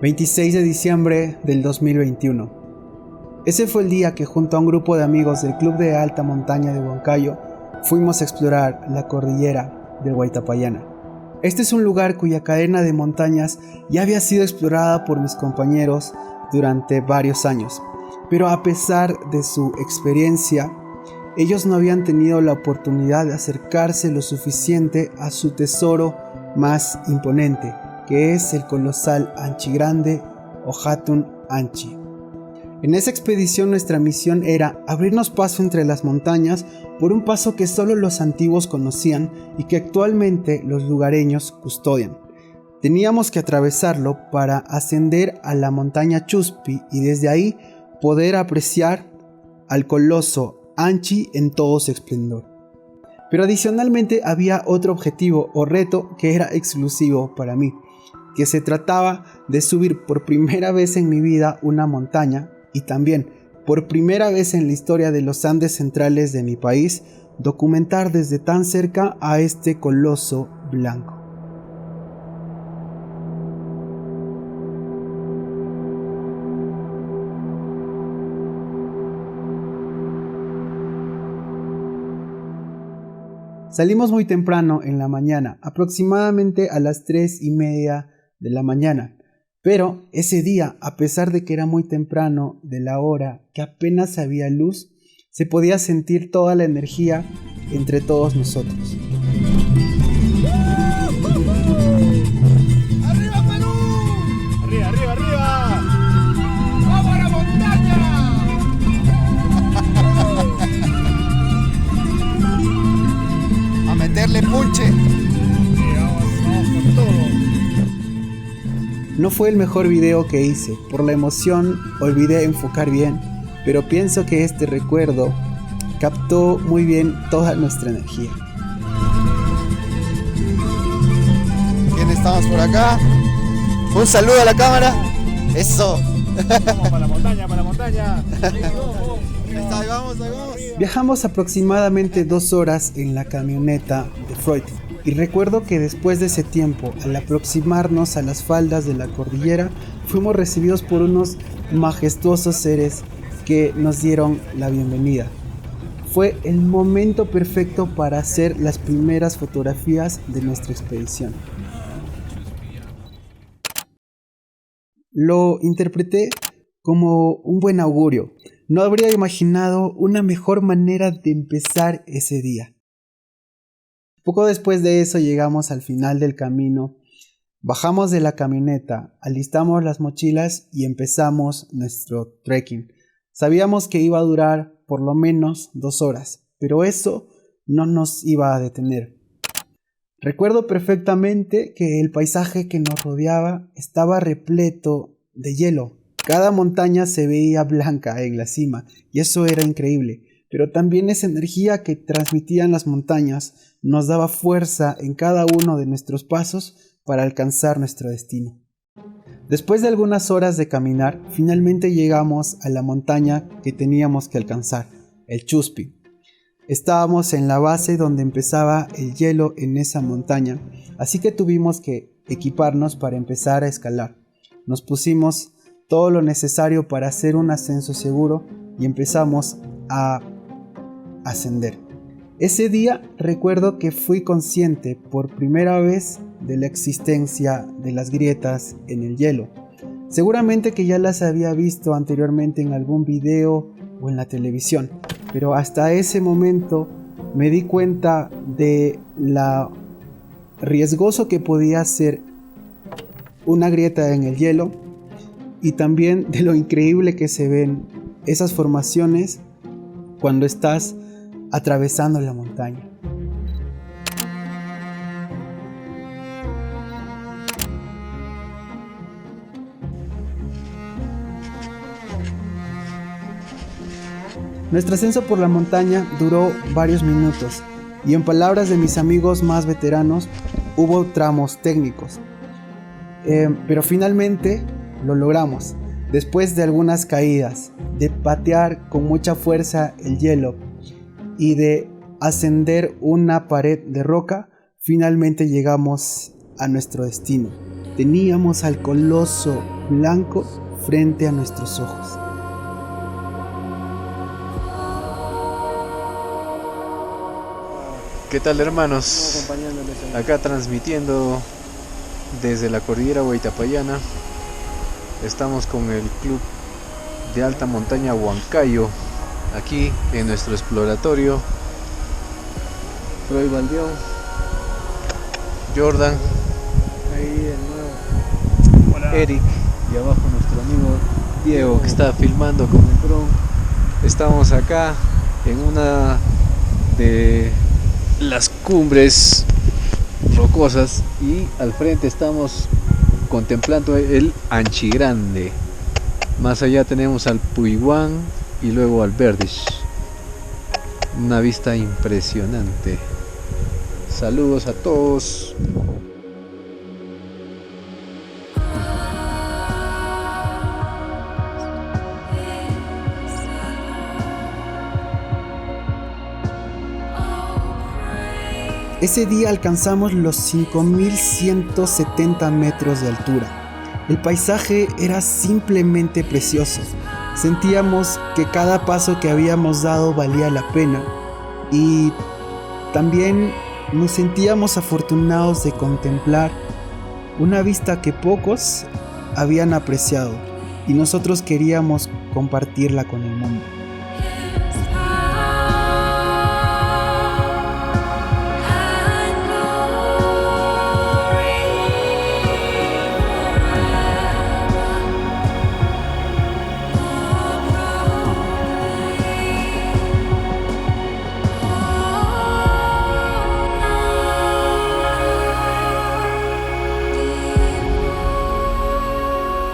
26 de diciembre del 2021. Ese fue el día que junto a un grupo de amigos del Club de Alta Montaña de Huancayo fuimos a explorar la cordillera del Huaytapallana. Este es un lugar cuya cadena de montañas ya había sido explorada por mis compañeros durante varios años, pero a pesar de su experiencia, ellos no habían tenido la oportunidad de acercarse lo suficiente a su tesoro más imponente, que es el colosal Anchi Grande o Hatun Anchi. En esa expedición nuestra misión era abrirnos paso entre las montañas por un paso que solo los antiguos conocían y que actualmente los lugareños custodian. Teníamos que atravesarlo para ascender a la montaña Chuspi y desde ahí poder apreciar al coloso Anchi en todo su esplendor. Pero adicionalmente había otro objetivo o reto que era exclusivo para mí, que se trataba de subir por primera vez en mi vida una montaña y también por primera vez en la historia de los Andes centrales de mi país, documentar desde tan cerca a este coloso blanco. Salimos muy temprano en la mañana, aproximadamente a las 3:30 de la mañana. Pero ese día, a pesar de que era muy temprano de la hora, que apenas había luz, se podía sentir toda la energía entre todos nosotros. ¡Arriba, Perú! ¡Arriba, arriba, arriba! ¡Vamos a la montaña! A meterle punche. Sí, vamos con todo. No fue el mejor video que hice, por la emoción olvidé enfocar bien, pero pienso que este recuerdo captó muy bien toda nuestra energía. ¿Quién estamos por acá? Un saludo a la cámara. Eso. Vamos para la montaña, para la montaña. Ahí vamos. Viajamos aproximadamente 2 horas en la camioneta de Freud. Y recuerdo que después de ese tiempo, al aproximarnos a las faldas de la cordillera, fuimos recibidos por unos majestuosos seres que nos dieron la bienvenida. Fue el momento perfecto para hacer las primeras fotografías de nuestra expedición. Lo interpreté como un buen augurio. No habría imaginado una mejor manera de empezar ese día. Poco después de eso llegamos al final del camino, bajamos de la camioneta, alistamos las mochilas y empezamos nuestro trekking. Sabíamos que iba a durar por lo menos 2 horas, pero eso no nos iba a detener. Recuerdo perfectamente que el paisaje que nos rodeaba estaba repleto de hielo. Cada montaña se veía blanca en la cima y eso era increíble. Pero también esa energía que transmitían las montañas nos daba fuerza en cada uno de nuestros pasos para alcanzar nuestro destino. Después de algunas horas de caminar, finalmente llegamos a la montaña que teníamos que alcanzar, el Chuspi. Estábamos en la base donde empezaba el hielo en esa montaña, así que tuvimos que equiparnos para empezar a escalar. Nos pusimos todo lo necesario para hacer un ascenso seguro y empezamos a ascender. Ese día recuerdo que fui consciente por primera vez de la existencia de las grietas en el hielo. Seguramente que ya las había visto anteriormente en algún video o en la televisión, pero hasta ese momento me di cuenta de lo riesgoso que podía ser una grieta en el hielo y también de lo increíble que se ven esas formaciones cuando estás atravesando la montaña. Nuestro ascenso por la montaña duró varios minutos y en palabras de mis amigos más veteranos hubo tramos técnicos, pero finalmente lo logramos. Después de algunas caídas, de patear con mucha fuerza el hielo y de ascender una pared de roca, finalmente llegamos a nuestro destino. teníamos al coloso blanco frente a nuestros ojos. ¿Qué tal, hermanos? Acá transmitiendo desde la cordillera Huaytapallana. Estamos con el Club de Alta Montaña Huancayo, aquí en nuestro exploratorio. Freud Valdeón, Jordan, ahí de nuevo. Hola. Eric, y abajo nuestro amigo Diego, que está filmando con el dron. Estamos acá en una de las cumbres rocosas y al frente estamos contemplando el Anchigrande. Más allá tenemos al Puyhuán y luego al Verdish. Una vista impresionante. Saludos a todos. Ese día alcanzamos los 5.170 metros de altura. El paisaje era simplemente precioso. Sentíamos que cada paso que habíamos dado valía la pena y también nos sentíamos afortunados de contemplar una vista que pocos habían apreciado y nosotros queríamos compartirla con el mundo.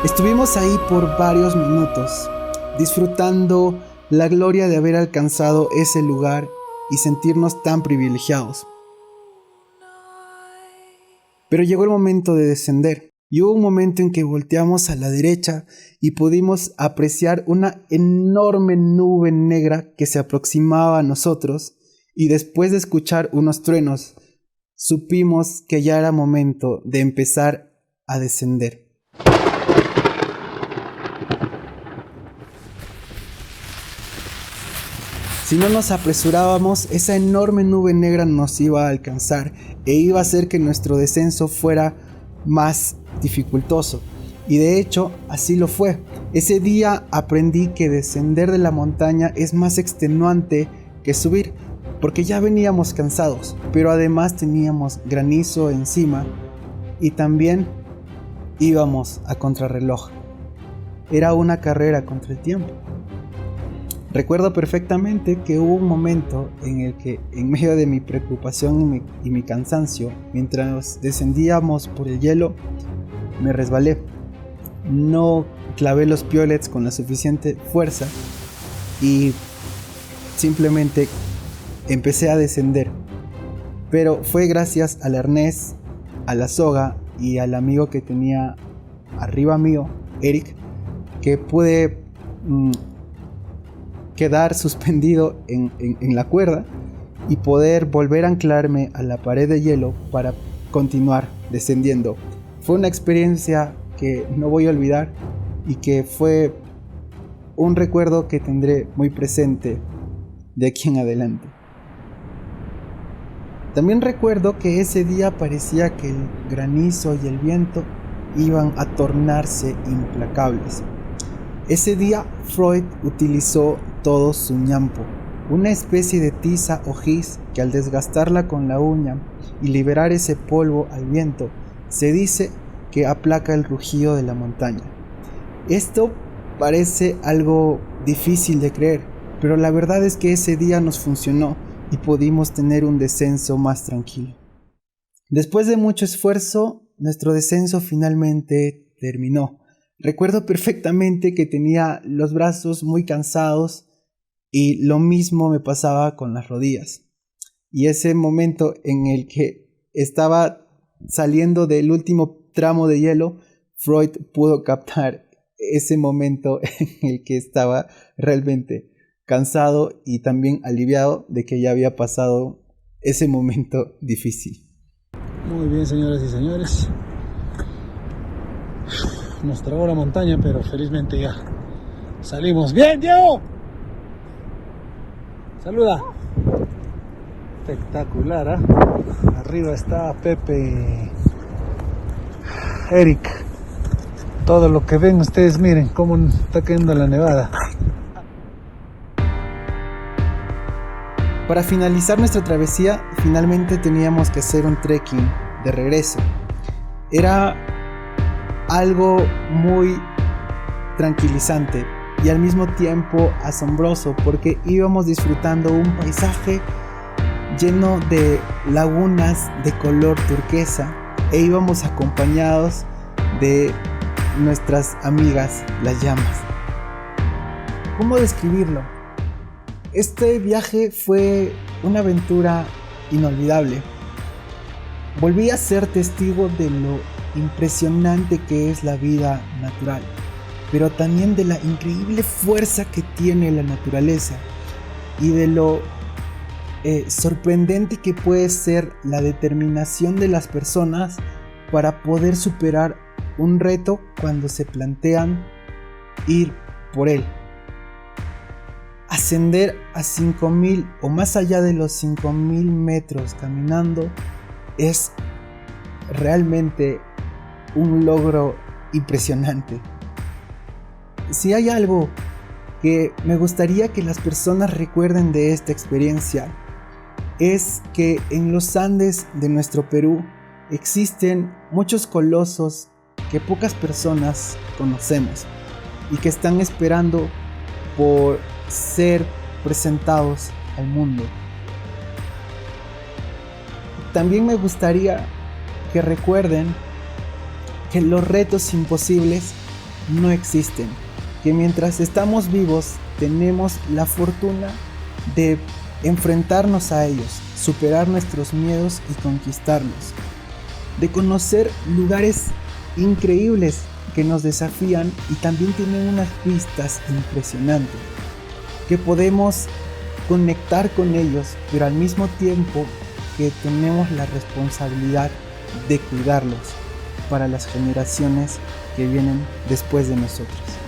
Estuvimos ahí por varios minutos, disfrutando la gloria de haber alcanzado ese lugar y sentirnos tan privilegiados. Pero llegó el momento de descender, y hubo un momento en que volteamos a la derecha y pudimos apreciar una enorme nube negra que se aproximaba a nosotros, y después de escuchar unos truenos, supimos que ya era momento de empezar a descender. Si no nos apresurábamos, esa enorme nube negra nos iba a alcanzar e iba a hacer que nuestro descenso fuera más dificultoso. Y de hecho, así lo fue. Ese día aprendí que descender de la montaña es más extenuante que subir, porque ya veníamos cansados, pero además teníamos granizo encima y también íbamos a contrarreloj. Era una carrera contra el tiempo. Recuerdo perfectamente que hubo un momento en el que, en medio de mi preocupación y mi cansancio, mientras descendíamos por el hielo, me resbalé. No clavé los piolets con la suficiente fuerza y simplemente empecé a descender. Pero fue gracias al arnés, a la soga y al amigo que tenía arriba mío, Eric, que pude quedar suspendido en la cuerda y poder volver a anclarme a la pared de hielo para continuar descendiendo. Fue una experiencia que no voy a olvidar y que fue un recuerdo que tendré muy presente de aquí en adelante. También recuerdo que ese día parecía que el granizo y el viento iban a tornarse implacables. Ese día Freud utilizó todo su ñampo, una especie de tiza o gis que al desgastarla con la uña y liberar ese polvo al viento, se dice que aplaca el rugido de la montaña. Esto parece algo difícil de creer, pero la verdad es que ese día nos funcionó y pudimos tener un descenso más tranquilo. Después de mucho esfuerzo, nuestro descenso finalmente terminó. Recuerdo perfectamente que tenía los brazos muy cansados y lo mismo me pasaba con las rodillas. Y ese momento en el que estaba saliendo del último tramo de hielo, Freud pudo captar ese momento en el que estaba realmente cansado y también aliviado de que ya había pasado ese momento difícil. Muy bien, señoras y señores, nos tragó la montaña, pero felizmente ya salimos. ¡Bien, Diego! Saluda. Espectacular, ¿eh? Arriba está Pepe y Eric. Todo lo que ven ustedes, miren cómo está cayendo la nevada. Para finalizar nuestra travesía, finalmente teníamos que hacer un trekking de regreso. Era algo muy tranquilizante y al mismo tiempo asombroso, porque íbamos disfrutando un paisaje lleno de lagunas de color turquesa e íbamos acompañados de nuestras amigas las llamas. ¿Cómo describirlo? Este viaje fue una aventura inolvidable. Volví a ser testigo de lo impresionante que es la vida natural, pero también de la increíble fuerza que tiene la naturaleza y de lo sorprendente que puede ser la determinación de las personas para poder superar un reto cuando se plantean ir por él. Ascender a 5000 o más allá de los 5000 metros caminando es realmente un logro impresionante. Si hay algo que me gustaría que las personas recuerden de esta experiencia, es que en los Andes de nuestro Perú existen muchos colosos que pocas personas conocemos y que están esperando por ser presentados al mundo. También me gustaría que recuerden que los retos imposibles no existen, que mientras estamos vivos tenemos la fortuna de enfrentarnos a ellos, superar nuestros miedos y conquistarlos, de conocer lugares increíbles que nos desafían y también tienen unas vistas impresionantes, que podemos conectar con ellos, pero al mismo tiempo que tenemos la responsabilidad de cuidarlos para las generaciones que vienen después de nosotros.